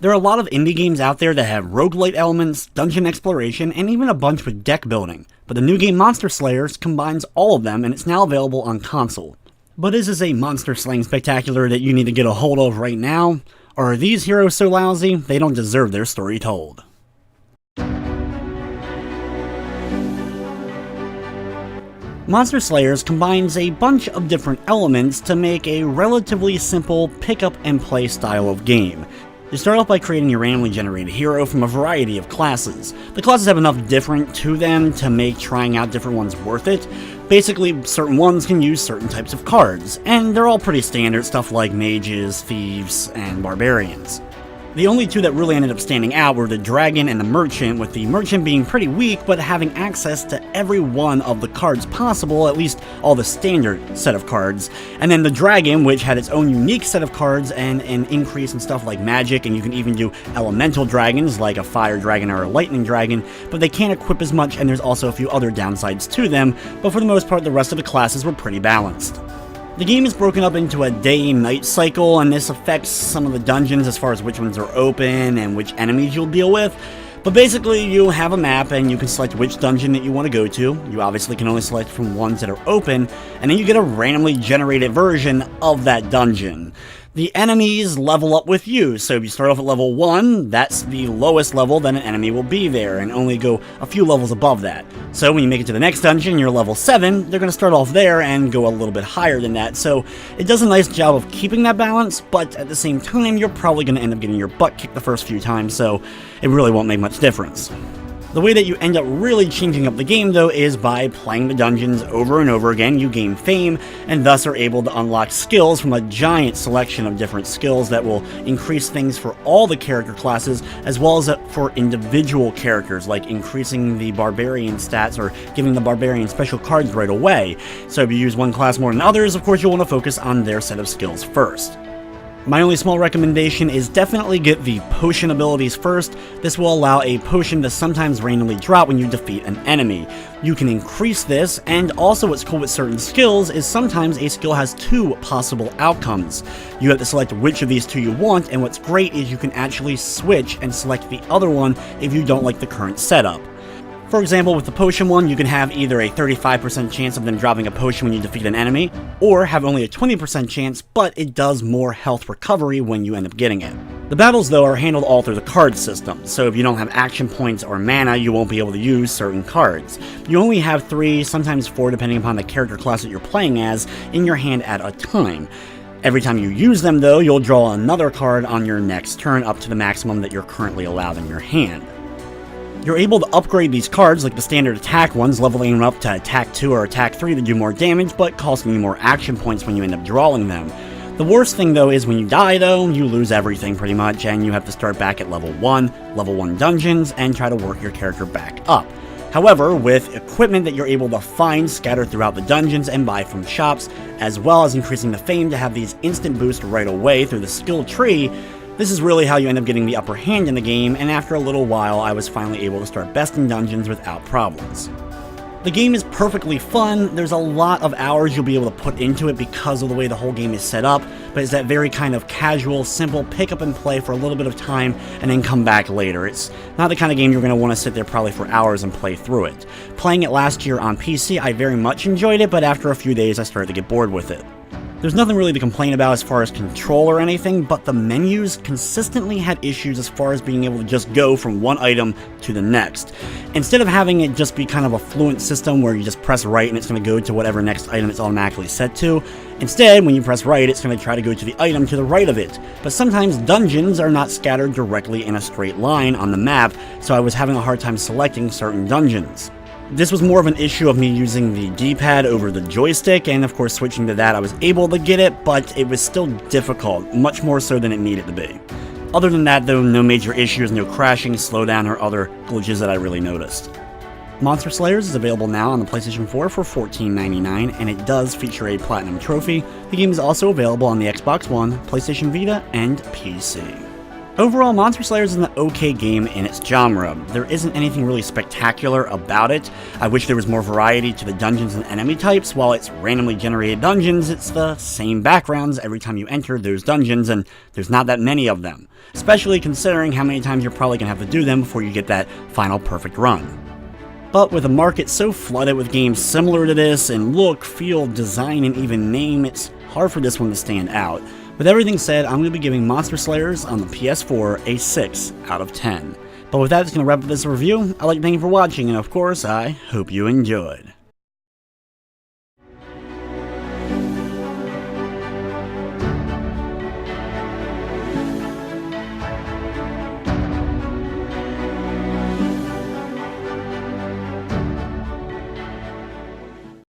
There are a lot of indie games out there that have roguelite elements, dungeon exploration, and even a bunch with deck building, but the new game Monster Slayers combines all of them and it's now available on console. But is this a monster slaying spectacular that you need to get a hold of right now? Or are these heroes so lousy, they don't deserve their story told? Monster Slayers combines a bunch of different elements to make a relatively simple pick-up-and-play style of game. You start off by creating your randomly generated hero from a variety of classes. The classes have enough different to them to make trying out different ones worth it. Basically, certain ones can use certain types of cards, and they're all pretty standard, stuff like mages, thieves, and barbarians. The only two that really ended up standing out were the Dragon and the Merchant, with the Merchant being pretty weak but having access to every one of the cards possible, at least all the standard set of cards, and then the Dragon, which had its own unique set of cards and an increase in stuff like magic, and you can even do elemental dragons like a fire dragon or a lightning dragon, but they can't equip as much and there's also a few other downsides to them, but for the most part the rest of the classes were pretty balanced. The game is broken up into a day-night cycle, and this affects some of the dungeons as far as which ones are open and which enemies you'll deal with. But basically, you have a map and you can select which dungeon that you want to go to. You obviously can only select from ones that are open, and then you get a randomly generated version of that dungeon. The enemies level up with you, so if you start off at level 1, that's the lowest level that an enemy will be there, and only go a few levels above that. So when you make it to the next dungeon, you're level 7, they're going to start off there and go a little bit higher than that, so it does a nice job of keeping that balance, but at the same time, you're probably going to end up getting your butt kicked the first few times, so it really won't make much difference. The way that you end up really changing up the game, though, is by playing the dungeons over and over again. You gain fame, and thus are able to unlock skills from a giant selection of different skills that will increase things for all the character classes, as well as for individual characters, like increasing the barbarian stats or giving the barbarian special cards right away. So if you use one class more than others, of course you'll want to focus on their set of skills first. My only small recommendation is definitely get the potion abilities first. This will allow a potion to sometimes randomly drop when you defeat an enemy. You can increase this, and also what's cool with certain skills is sometimes a skill has two possible outcomes. You have to select which of these two you want, and what's great is you can actually switch and select the other one if you don't like the current setup. For example, with the potion one, you can have either a 35% chance of them dropping a potion when you defeat an enemy, or have only a 20% chance, but it does more health recovery when you end up getting it. The battles, though, are handled all through the card system, so if you don't have action points or mana, you won't be able to use certain cards. You only have 3, sometimes 4, depending upon the character class that you're playing as, in your hand at a time. Every time you use them, though, you'll draw another card on your next turn up to the maximum that you're currently allowed in your hand. You're able to upgrade these cards, like the standard attack ones, leveling them up to attack 2 or attack 3 to do more damage, but costing you more action points when you end up drawing them. The worst thing, though, is when you die, though, you lose everything pretty much, and you have to start back at level 1 dungeons, and try to work your character back up. However, with equipment that you're able to find scattered throughout the dungeons and buy from shops, as well as increasing the fame to have these instant boosts right away through the skill tree, this is really how you end up getting the upper hand in the game, and after a little while I was finally able to start besting dungeons without problems. The game is perfectly fun. There's a lot of hours you'll be able to put into it because of the way the whole game is set up, but it's that very kind of casual, simple pick up and play for a little bit of time and then come back later. It's not the kind of game you're going to want to sit there probably for hours and play through it. Playing it last year on PC, I very much enjoyed it, but after a few days I started to get bored with it. There's nothing really to complain about as far as control or anything, but the menus consistently had issues as far as being able to just go from one item to the next. Instead of having it just be kind of a fluent system where you just press right and it's going to go to whatever next item it's automatically set to, instead, when you press right, it's going to try to go to the item to the right of it. But sometimes dungeons are not scattered directly in a straight line on the map, so I was having a hard time selecting certain dungeons. This was more of an issue of me using the D-pad over the joystick, and of course switching to that I was able to get it, but it was still difficult, much more so than it needed to be. Other than that though, no major issues, no crashing, slowdown, or other glitches that I really noticed. Monster Slayers is available now on the PlayStation 4 for $14.99, and it does feature a Platinum Trophy. The game is also available on the Xbox One, PlayStation Vita, and PC. Overall, Monster Slayer is an okay game in its genre. There isn't anything really spectacular about it. I wish there was more variety to the dungeons and enemy types. While it's randomly generated dungeons, it's the same backgrounds every time you enter those dungeons, and there's not that many of them. Especially considering how many times you're probably going to have to do them before you get that final perfect run. But with a market so flooded with games similar to this in look, feel, design, and even name, it's hard for this one to stand out. With everything said, I'm going to be giving Monster Slayers on the PS4 a 6 out of 10. But with that, that's going to wrap up this review. I'd like to thank you for watching, and of course, I hope you enjoyed.